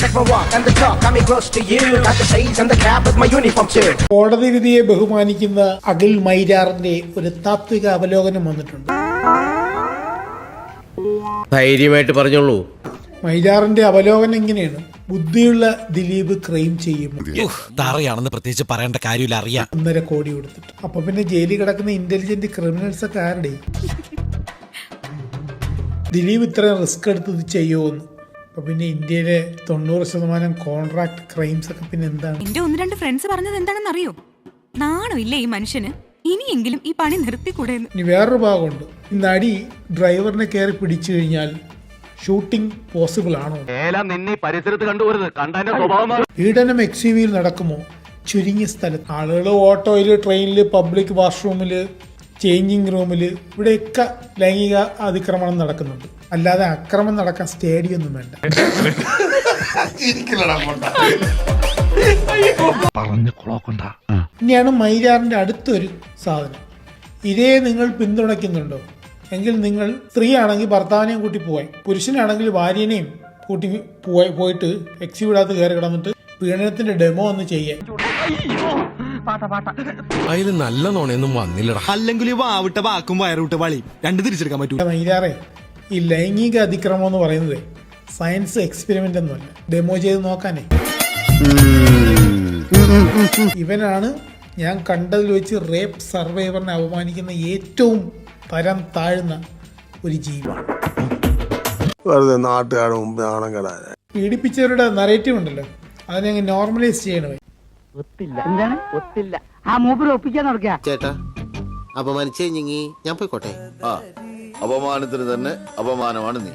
Check my walk and the talk, got me close to you. Got the shades and the cap with my uniform too. കോടതി വിധിയെ ബഹുമാനിക്കുന്ന അഖിൽ മൈരാറിന്റെ ഒരു താത്വിക അവലോകനം വന്നിട്ടുണ്ട്. ധൈര്യമായിട്ട് പറഞ്ഞോളൂ. മൈരാറിന്റെ അവലോകനം ഇങ്ങനെയാണ്: ബുദ്ധിയുള്ള ദിലീപ് ക്രൈം ചെയ്യും, തറയാണെന്ന് പ്രത്യേകിച്ച് പറയേണ്ട കാര്യമില്ല, അറിയാം. 1.5 കോടി കൊടുത്തിട്ട്. അപ്പൊ പിന്നെ ജയിലിൽ കിടക്കുന്ന ഇന്റലിജന്റ് ക്രിമിനൽസ് ഒക്കെ ആരുടെ? ദിലീപ് ഇത്രയും റിസ്ക് എടുത്ത് ഇത് ചെയ്യുമെന്ന്. അപ്പൊ പിന്നെ ഇന്ത്യയിലെ 90% കോൺട്രാക്ട് ക്രൈംസ് ഒക്കെ പിന്നെ എന്താണ്? എന്റെ 1-2 ഫ്രണ്ട്സ് പറഞ്ഞത് എന്താണെന്ന് അറിയോ? നാണമില്ലേ ഈ മനുഷ്യന്? ഇനിയെങ്കിലും ഈ പണി നിർത്തിക്കൂടെ? ഇനി വേറൊരു ഭാഗമുണ്ട്. ഈ നടി ഡ്രൈവറിനെ കയറി പിടിച്ചു കഴിഞ്ഞാൽ ഷൂട്ടിംഗ് പോസിബിൾ ആണോ? പീഡനം XUV-യിൽ നടക്കുമോ? ചുരുങ്ങിയ സ്ഥലത്ത് ആളുകൾ ഓട്ടോയില്, ട്രെയിനില്, പബ്ലിക് വാഷ്റൂമില്, ചേഞ്ചിങ് റൂമില്, ഇവിടെയൊക്കെ ലൈംഗിക അതിക്രമണം നടക്കുന്നുണ്ട്. അല്ലാതെ അക്രമം നടക്കാൻ സ്റ്റേഡിയം ഒന്നും വേണ്ട. ഇനിയാണ് മൈരാറിന്റെ അടുത്തൊരു സാധനം. ഇരയെ നിങ്ങൾ പിന്തുണയ്ക്കുന്നുണ്ടോ? എങ്കിൽ നിങ്ങൾ സ്ത്രീ ആണെങ്കിൽ ഭർത്താവിനെയും കൂട്ടി പോയി, പുരുഷനാണെങ്കിൽ ഭാര്യനെയും കൂട്ടി പോയിട്ട് XUV-ടാത്ത് കയറി കിടന്നിട്ട് പീഡനത്തിന്റെ ഡെമോ ഒന്ന് ചെയ്യാൻ. അതിൽ നല്ല നോണയൊന്നും വന്നില്ലടാ. അല്ലെങ്കിൽ വാവിട്ട വാക്കും വയറുവിട്ട വളി രണ്ടും തിരിച്ചെടുക്കാൻ പറ്റൂ. മൈരാറെ, ഈ ലൈംഗിക അതിക്രമം എന്ന് പറയുന്നത് സയൻസ് എക്സ്പെരിമെന്റ് ഒന്നുമല്ല, ഡെമോ ചെയ്ത് നോക്കാനേ. ഇവനാണ് ഞാൻ കണ്ടതിൽ വെച്ച് റേപ്പ് സർവൈവറിനെ അപമാനിക്കുന്ന ഏറ്റവും തരം താഴ്ന്ന ഒരു ജീവിയാണ്. പീഡിപ്പിച്ചവരുടെ നറേറ്റീവ് ഉണ്ടല്ലോ, അതിനെ നോർമലൈസ് ചെയ്യണമേ. ചേട്ടാ, അപമാനിച്ചേ ഞാൻ പോയിക്കോട്ടെ. അപമാനത്തിന് തന്നെ അപമാനമാണ് നീ.